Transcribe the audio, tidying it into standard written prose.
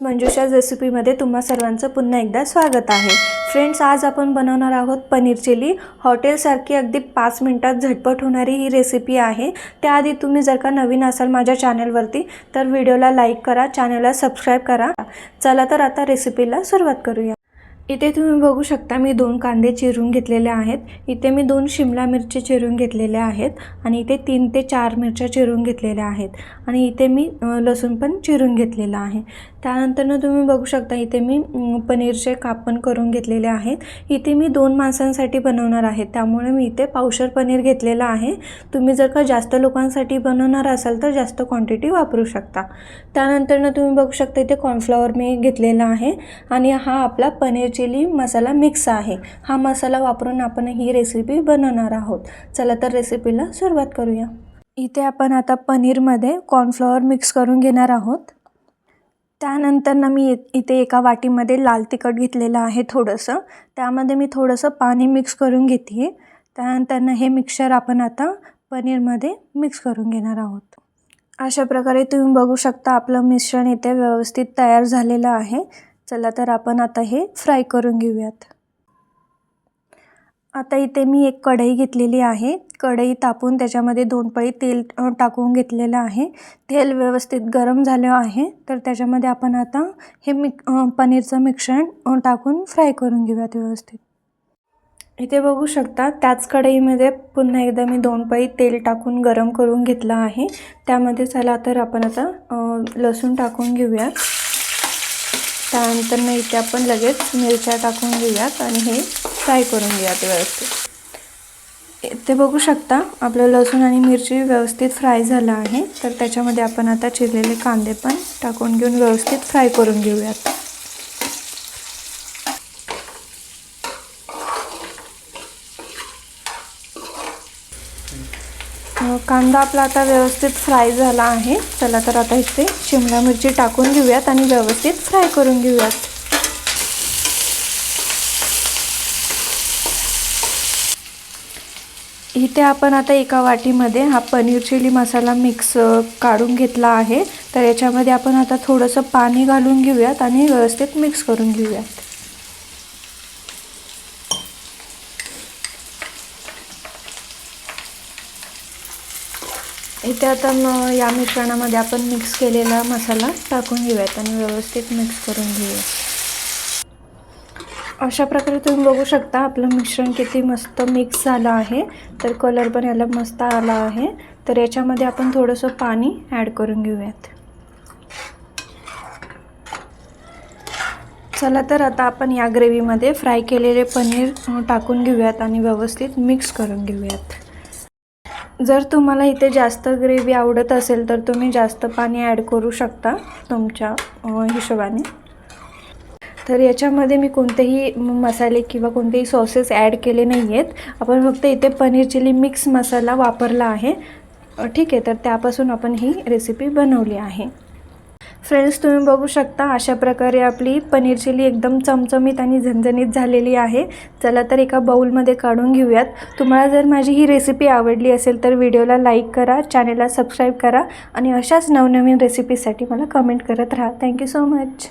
मंजुषा रेसिपीमध्ये तुम्हा सर्वांचं पुन्हा एकदा स्वागत आहे। फ्रेंड्स, आज आपण बनवणार आहोत पनीर चिली। हॉटेलसारखी अगदी 5 मिनिटात झटपट होणारी ही रेसिपी आहे। त्याआधी तुम्ही जर का नवीन असाल माझ्या चॅनलवरती तर व्हिडिओला लाईक करा, चॅनलला सबस्क्राइब करा। चला तर आता रेसिपीला सुरुवात करूया। इथे तुम्ही बघू शकता मी 2 कांदे चिरून घेतलेले आहेत। इथे मी 2 शिमला मिरची चिरून घेतलेले आहेत आणि इथे 3 ते 4 मिरच्या चिरून घेतलेल्या आहेत आणि इथे मी लसूण पण चिरून घेतलेला आहे। त्यानंतर तुम्ही बघू शकता इथे मी पनीरचे काप पण करून घेतलेले आहेत। इथे मी 2 माणसांसाठी बनवणार आहे, त्यामुळे मी इथे पावशर पनीर घेतलेला आहे। तुम्ही जर का जास्त लोकांसाठी बनवणार असाल तर जास्त क्वांटिटी वापरू शकता। त्यानंतर तुम्ही बघू शकता इथे कॉर्नफ्लॉवर मी घेतलेला आहे आणि हा आपला पनीर चिली मसाला मिक्स आहे। हा मसाला वापरून आपण ही रेसिपी बनवणार आहोत। चला तर रेसिपीला सुरुवात करूया। इथे आपण आता पनीरमध्ये कॉर्नफ्लॉवर मिक्स करून घेणार आहोत। त्यानंतर मी इथे एका वाटीमध्ये लाल तिखट घेतलेलं आहे थोडंसं, त्यामध्ये मी थोडंसं पाणी मिक्स करून घेते। त्यानंतर हे मिक्सचर आपण आता पनीरमध्ये मिक्स करून घेणार आहोत। अशा प्रकारे तुम्ही बघू शकता आपलं मिश्रण इथे व्यवस्थित तयार झालेलं आहे। चला तर आपण आता हे फ्राय करून घेऊयात। आता इथे मी एक कढई घेतलेली आहे। कढई तापून त्याच्यामध्ये 2 पळी तेल टाकून घेतलेलं आहे। तेल व्यवस्थित गरम झालं आहे तर त्याच्यामध्ये आपण आता हे पनीरचं मिश्रण टाकून फ्राय करून घेऊयात व्यवस्थित। इथे बघू शकता त्याच कढईमध्ये पुन्हा एकदा मी 2 पळी तेल टाकून गरम करून घेतलं आहे। त्यामध्ये चला तर आपण आता लसूण टाकून घेऊयात। त्यानंतर इथे आपण लगेच मिरच्या टाकून घेऊयात आणि हे फ्राय करून घेऊयात व्यवस्थित। इथे बघू शकता आपलं लसूण आणि मिरची व्यवस्थित फ्राय झालं आहे, तर त्याच्यामध्ये आपण आता चिरलेले कांदे पण टाकून घेऊन व्यवस्थित फ्राय करून घेऊयात। कांदा आपला आता व्यवस्थित फ्राय झाला आहे। चला तर आता इथे शिमला मिरची टाकून घेऊयात आणि व्यवस्थित फ्राय करून घेऊयात। इथे आपण आता एका वाटीमध्ये हा पनीर चिली मसाला मिक्स काढून घेतला आहे, तर याच्यामध्ये आपण आता थोडंसं पाणी घालून घेऊयात आणि व्यवस्थित मिक्स करून घेऊयात। इथे आता या मिश्रणामध्ये आपण मिक्स केलेला मसाला टाकून घेऊयात आणि व्यवस्थित मिक्स करून घेऊयात। अशा प्रकारे तुम्ही बघू शकता आपलं मिश्रण किती मस्त मिक्स झालं आहे, तर कलर पण याला मस्त आला आहे। तर याच्यामध्ये आपण थोडंसं पाणी ॲड करून घेऊयात। चला तर आता आपण या ग्रेव्हीमध्ये फ्राय केलेले पनीर टाकून घेऊयात आणि व्यवस्थित मिक्स करून घेऊयात। जर तुम्हाला इथे जास्त ग्रेव्ही आवडत असेल तर तुम्ही जास्त पाणी ॲड करू शकता तुमच्या हिशोबाने। तर याच्यामध्ये मी कोणतेही मसाले किंवा कोणतेही सॉसेस ॲड केले नाही आहेत। आपण फक्त इथे पनीर चिली मिक्स मसाला वापरला आहे, ठीक आहे। तर त्यापासून आपण ही रेसिपी बनवली आहे। फ्रेंड्स, तुम्ही बघू शकता अशा प्रकारे आपली पनीर चिली एकदम चमचमीत आणि झणझणीत झालेली आहे। चला तर एका बाउलमध्ये काढून घेऊयात। तुम्हाला जर माझी ही रेसिपी आवडली असेल तर व्हिडिओला लाईक करा, चॅनलला सबस्क्राईब करा आणि अशाच नवनवीन रेसिपीसाठी मला कमेंट करत राहा। Thank you so much.